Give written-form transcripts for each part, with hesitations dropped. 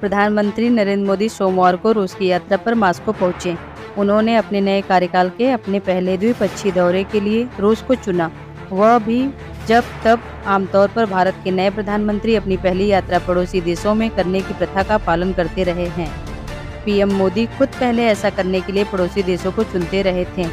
प्रधानमंत्री नरेंद्र मोदी सोमवार को रूस की यात्रा पर मॉस्को पहुंचे। उन्होंने अपने नए कार्यकाल के अपने पहले द्विपक्षीय दौरे के लिए रूस को चुना, वह भी जब तब आमतौर पर भारत के नए प्रधानमंत्री अपनी पहली यात्रा पड़ोसी देशों में करने की प्रथा का पालन करते रहे हैं। पीएम मोदी खुद पहले ऐसा करने के लिए पड़ोसी देशों को चुनते रहे थे,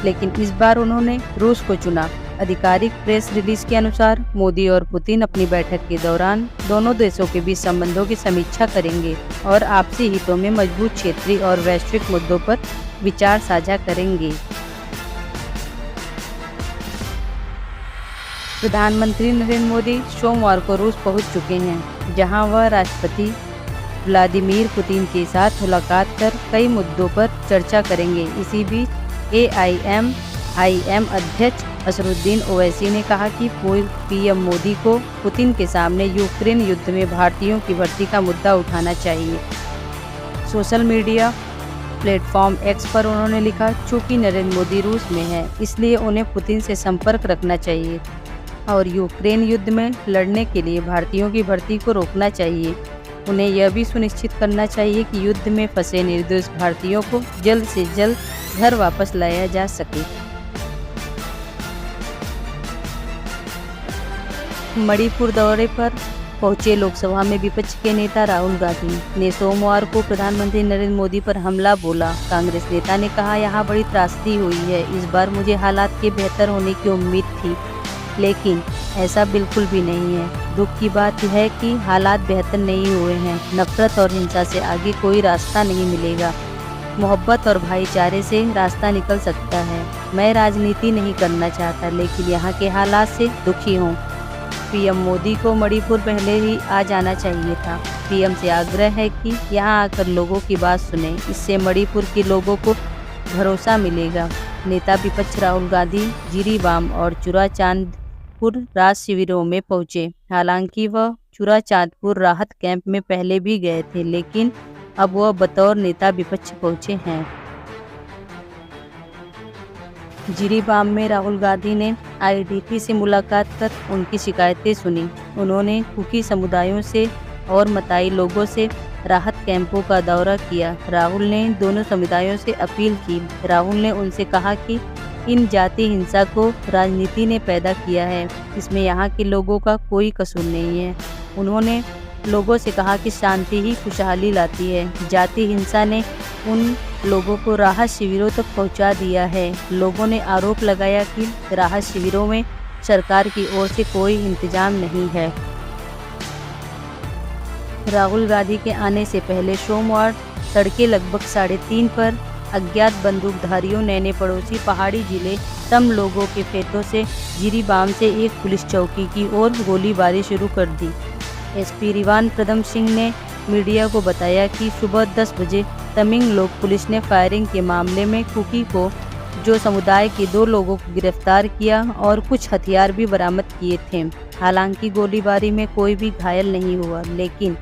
लेकिन इस बार उन्होंने रूस को चुना। आधिकारिक प्रेस रिलीज के अनुसार मोदी और पुतिन अपनी बैठक के दौरान दोनों देशों के बीच संबंधों की समीक्षा करेंगे और आपसी हितों में मजबूत क्षेत्रीय और वैश्विक मुद्दों पर विचार साझा करेंगे। प्रधानमंत्री नरेंद्र मोदी सोमवार को रूस पहुंच चुके हैं, जहां वह राष्ट्रपति व्लादिमीर पुतिन के साथ मुलाकात कर कई मुद्दों पर चर्चा करेंगे। इसी बीच AIM अध्यक्ष असदुद्दीन ओवैसी ने कहा कि पीएम मोदी को पुतिन के सामने यूक्रेन युद्ध में भारतीयों की भर्ती का मुद्दा उठाना चाहिए। सोशल मीडिया प्लेटफॉर्म X पर उन्होंने लिखा, चूंकि नरेंद्र मोदी रूस में है, इसलिए उन्हें पुतिन से संपर्क रखना चाहिए और यूक्रेन युद्ध में लड़ने के लिए भारतीयों की भर्ती को रोकना चाहिए। उन्हें यह भी सुनिश्चित करना चाहिए कि युद्ध में फंसे निर्दोष भारतीयों को जल्द से जल्द घर वापस लाया जा सके। मणिपुर दौरे पर पहुंचे लोकसभा में विपक्ष के नेता राहुल गांधी ने सोमवार को प्रधानमंत्री नरेंद्र मोदी पर हमला बोला। कांग्रेस नेता ने कहा, यहाँ बड़ी त्रासदी हुई है। इस बार मुझे हालात के बेहतर होने की उम्मीद थी, लेकिन ऐसा बिल्कुल भी नहीं है। दुख की बात यह है कि हालात बेहतर नहीं हुए हैं। नफरत और हिंसा से आगे कोई रास्ता नहीं मिलेगा। मोहब्बत और भाईचारे से रास्ता निकल सकता है। मैं राजनीति नहीं करना चाहता, लेकिन यहाँ के हालात से दुखी हूँ। पीएम मोदी को मणिपुर पहले ही आ जाना चाहिए था। पीएम से आग्रह है कि यहाँ आकर लोगों की बात सुने, इससे मणिपुर के लोगों को भरोसा मिलेगा। नेता विपक्ष राहुल गांधी जिरीबाम और चुराचांदपुर राहत शिविरों में पहुंचे। हालांकि वह चुराचांदपुर राहत कैंप में पहले भी गए थे, लेकिन अब वह बतौर नेता विपक्ष पहुंचे हैं। जिरीबाम में राहुल गांधी ने IDP से मुलाकात कर उनकी शिकायतें सुनी। उन्होंने कुकी समुदायों से और मताई लोगों से राहत कैंपों का दौरा किया। राहुल ने दोनों समुदायों से अपील की। राहुल ने उनसे कहा कि इन जाति हिंसा को राजनीति ने पैदा किया है, इसमें यहाँ के लोगों का कोई कसूर नहीं है। उन्होंने लोगों से कहा कि शांति ही खुशहाली लाती है। जाति हिंसा ने उन लोगों को राहत शिविरों तक पहुंचा दिया है। लोगों ने आरोप लगाया कि राहत शिविरों में सरकार की ओर से कोई इंतजाम नहीं है। राहुल गांधी के आने से पहले सोमवार तड़के लगभग 3:30 पर अज्ञात बंदूकधारियों ने पड़ोसी पहाड़ी जिले तम लोगों के खेतों से जिरीबाम से एक पुलिस चौकी की ओर गोलीबारी शुरू कर दी। SP रिवान प्रदम सिंह ने मीडिया को बताया कि सुबह 10 बजे तमिंग लोक पुलिस ने फायरिंग के मामले में कुकी को जो समुदाय के 2 लोगों को गिरफ्तार किया और कुछ हथियार भी बरामद किए थे। हालांकि गोलीबारी में कोई भी घायल नहीं हुआ, लेकिन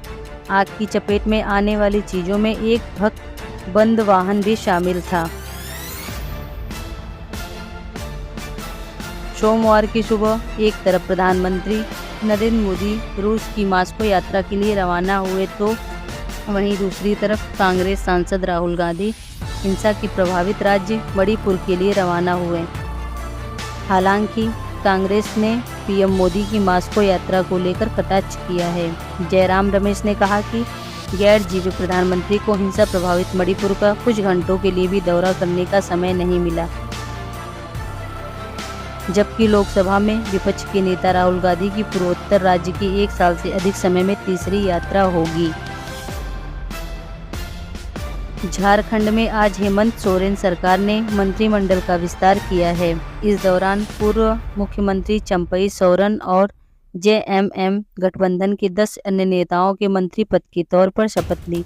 आग की चपेट में आने वाली चीजों में एक भक्त बंद वाहन भी शामिल था। सोमवार की सुबह एक तरफ प्रधानमंत्री नरेंद्र मोदी रूस की मॉस्को यात्रा के लिए रवाना हुए, तो वहीं दूसरी तरफ कांग्रेस सांसद राहुल गांधी हिंसा की प्रभावित राज्य मणिपुर के लिए रवाना हुए। हालांकि कांग्रेस ने पीएम मोदी की मॉस्को यात्रा को लेकर कटाक्ष किया है। जयराम रमेश ने कहा कि गैर जीवी प्रधानमंत्री को हिंसा प्रभावित मणिपुर का कुछ घंटों के लिए भी दौरा करने का समय नहीं मिला, जबकि लोकसभा में विपक्ष के नेता राहुल गांधी की पूर्वोत्तर राज्य की 1 साल से अधिक समय में तीसरी यात्रा होगी। झारखंड में आज हेमंत सोरेन सरकार ने मंत्रिमंडल का विस्तार किया है। इस दौरान पूर्व मुख्यमंत्री चंपई सोरेन और JMM गठबंधन के 10 अन्य नेताओं के मंत्री पद के तौर पर शपथ ली।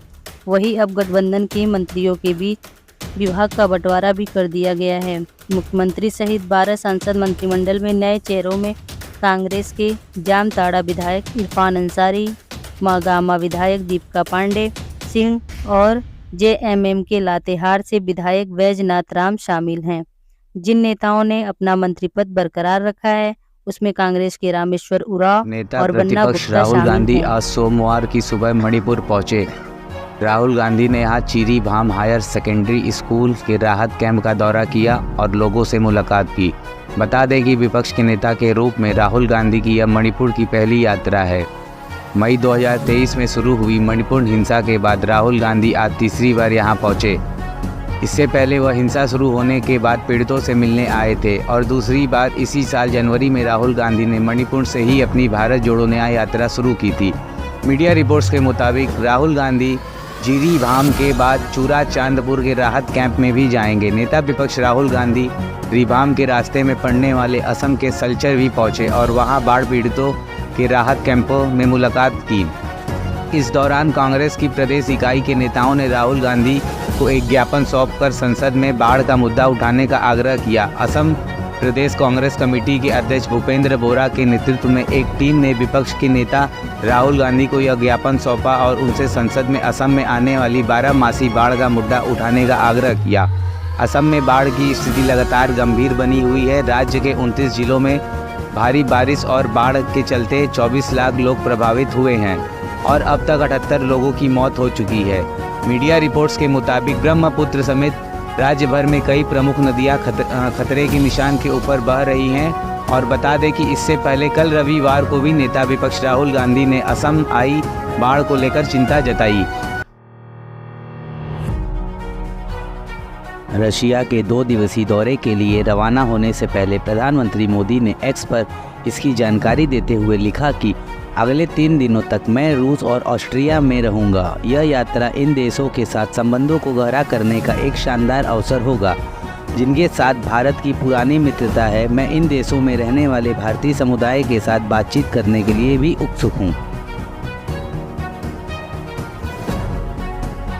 वहीं अब गठबंधन के मंत्रियों के बीच विभाग का बंटवारा भी कर दिया गया है। मुख्यमंत्री सहित 12 सांसद मंत्रिमंडल में नए चेहरों में कांग्रेस के जामताड़ा विधायक इरफान अंसारी, मागामा विधायक दीपिका पांडे सिंह और JMM के लातेहार से विधायक वैजनाथ राम शामिल हैं। जिन नेताओं ने अपना मंत्री पद बरकरार रखा है, उसमें कांग्रेस के रामेश्वर उरांव नेता और बन्ना प्रतिपक्ष गुप्ता राहुल शामिल गांधी हैं। आज सोमवार की सुबह मणिपुर पहुंचे। राहुल गांधी ने यहाँ चीरी भाम हायर सेकेंडरी स्कूल के राहत कैंप का दौरा किया और लोगों से मुलाकात की। बता दें कि विपक्ष के नेता के रूप में राहुल गांधी की यह मणिपुर की पहली यात्रा है। मई 2023 में शुरू हुई मणिपुर हिंसा के बाद राहुल गांधी आज तीसरी बार यहाँ पहुँचे। इससे पहले वह हिंसा शुरू होने के बाद पीड़ितों से मिलने आए थे और दूसरी बार इसी साल जनवरी में राहुल गांधी ने मणिपुर से ही अपनी भारत जोड़ो न्याय यात्रा शुरू की थी। मीडिया रिपोर्ट्स के मुताबिक राहुल गांधी जीरी भाम के बाद चूरा चांदपुर के राहत कैंप में भी जाएंगे। नेता विपक्ष राहुल गांधी रिभाम के रास्ते में पड़ने वाले असम के सल्चर भी पहुंचे और वहां बाढ़ पीड़ितों के राहत कैंपों में मुलाकात की। इस दौरान कांग्रेस की प्रदेश इकाई के नेताओं ने राहुल गांधी को एक ज्ञापन सौंपकर संसद में बाढ़ का मुद्दा उठाने का आग्रह किया। असम प्रदेश कांग्रेस कमेटी के अध्यक्ष भूपेंद्र बोरा के नेतृत्व में एक टीम ने विपक्ष के नेता राहुल गांधी को यह ज्ञापन सौंपा और उनसे संसद में असम में आने वाली 12 मासी बाढ़ का मुद्दा उठाने का आग्रह किया। असम में बाढ़ की स्थिति लगातार गंभीर बनी हुई है। राज्य के 29 जिलों में भारी बारिश और बाढ़ के चलते 24 लाख लोग प्रभावित हुए हैं और अब तक 78 लोगों की मौत हो चुकी है। मीडिया रिपोर्ट्स के मुताबिक ब्रह्मपुत्र समेत राज्य भर में कई प्रमुख नदियां खतरे के निशान के ऊपर बह रही हैं और बता दें कि इससे पहले कल रविवार को भी नेता विपक्ष राहुल गांधी ने असम आई बाढ़ को लेकर चिंता जताई। रशिया के 2 दिवसीय दौरे के लिए रवाना होने से पहले प्रधानमंत्री मोदी ने एक्स पर इसकी जानकारी देते हुए लिखा कि अगले 3 दिनों तक मैं रूस और ऑस्ट्रिया में रहूंगा। यह यात्रा इन देशों के साथ संबंधों को गहरा करने का एक शानदार अवसर होगा, जिनके साथ भारत की पुरानी मित्रता है। मैं इन देशों में रहने वाले भारतीय समुदाय के साथ बातचीत करने के लिए भी उत्सुक हूँ।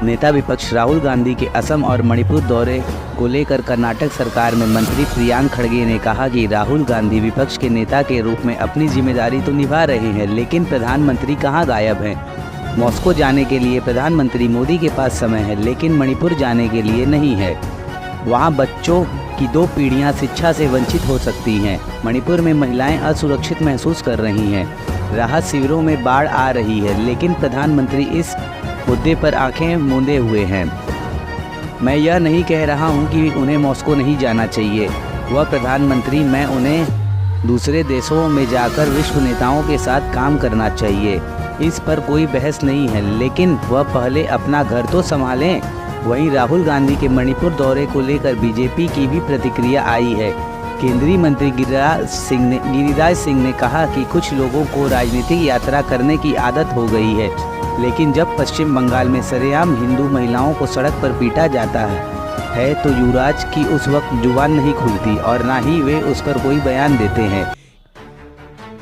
नेता विपक्ष राहुल गांधी के असम और मणिपुर दौरे को लेकर कर्नाटक सरकार में मंत्री प्रियांक खड़गे ने कहा कि राहुल गांधी विपक्ष के नेता के रूप में अपनी जिम्मेदारी तो निभा रहे हैं, लेकिन प्रधानमंत्री कहां गायब हैं। मॉस्को जाने के लिए प्रधानमंत्री मोदी के पास समय है, लेकिन मणिपुर जाने के लिए नहीं है। वहां बच्चों की 2 पीढ़ियां शिक्षा से वंचित हो सकती हैं। मणिपुर में महिलाएं असुरक्षित महसूस कर रही हैं। राहत शिविरों में बाढ़ आ रही है, लेकिन प्रधानमंत्री इस मुद्दे पर आंखें मूंदे हुए हैं। मैं यह नहीं कह रहा हूं कि उन्हें मॉस्को नहीं जाना चाहिए। वह प्रधानमंत्री, मैं उन्हें दूसरे देशों में जाकर विश्व नेताओं के साथ काम करना चाहिए, इस पर कोई बहस नहीं है, लेकिन वह पहले अपना घर तो संभालें। वहीं राहुल गांधी के मणिपुर दौरे को लेकर बीजेपी की भी प्रतिक्रिया आई है। केंद्रीय मंत्री गिरिराज सिंह ने कहा कि कुछ लोगों को राजनीतिक यात्रा करने की आदत हो गई है, लेकिन जब पश्चिम बंगाल में सरेआम हिंदू महिलाओं को सड़क पर पीटा जाता है तो युवराज की उस वक्त जुबान नहीं खुलती और ना ही वे उस पर कोई बयान देते हैं।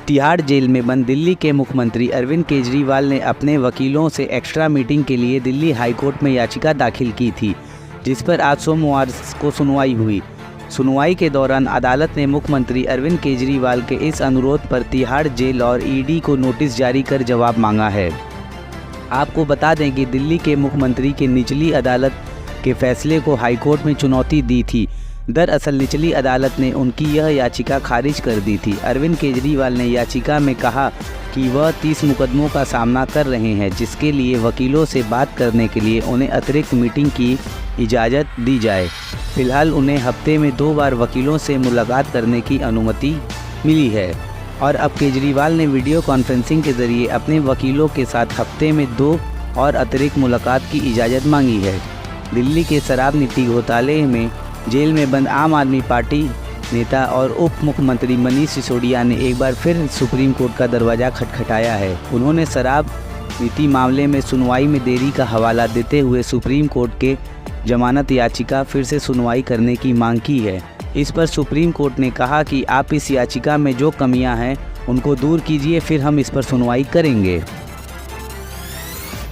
तिहाड़ जेल में बंद दिल्ली के मुख्यमंत्री अरविंद केजरीवाल ने अपने वकीलों से एक्स्ट्रा मीटिंग के लिए दिल्ली हाईकोर्ट में याचिका दाखिल की थी, जिस पर आज सोमवार को सुनवाई हुई। सुनवाई के दौरान अदालत ने मुख्यमंत्री अरविंद केजरीवाल के इस अनुरोध पर तिहाड़ जेल और ईडी को नोटिस जारी कर जवाब मांगा है। आपको बता दें कि दिल्ली के मुख्यमंत्री के निचली अदालत के फैसले को हाईकोर्ट में चुनौती दी थी। दरअसल निचली अदालत ने उनकी यह याचिका खारिज कर दी थी। अरविंद केजरीवाल ने याचिका में कहा कि वह 30 मुकदमों का सामना कर रहे हैं, जिसके लिए वकीलों से बात करने के लिए उन्हें अतिरिक्त मीटिंग की इजाज़त दी जाए। फिलहाल उन्हें हफ्ते में 2 बार वकीलों से मुलाकात करने की अनुमति मिली है और अब केजरीवाल ने वीडियो कॉन्फ्रेंसिंग के जरिए अपने वकीलों के साथ हफ्ते में 2 और अतिरिक्त मुलाकात की इजाज़त मांगी है। दिल्ली के शराब नीति घोटाले में जेल में बंद आम आदमी पार्टी नेता और उप मुख्यमंत्री मनीष सिसोदिया ने एक बार फिर सुप्रीम कोर्ट का दरवाज़ा खटखटाया है। उन्होंने शराब नीति मामले में सुनवाई में देरी का हवाला देते हुए सुप्रीम कोर्ट के जमानत याचिका फिर से सुनवाई करने की मांग की है। इस पर सुप्रीम कोर्ट ने कहा कि आप इस याचिका में जो कमियां हैं उनको दूर कीजिए, फिर हम इस पर सुनवाई करेंगे।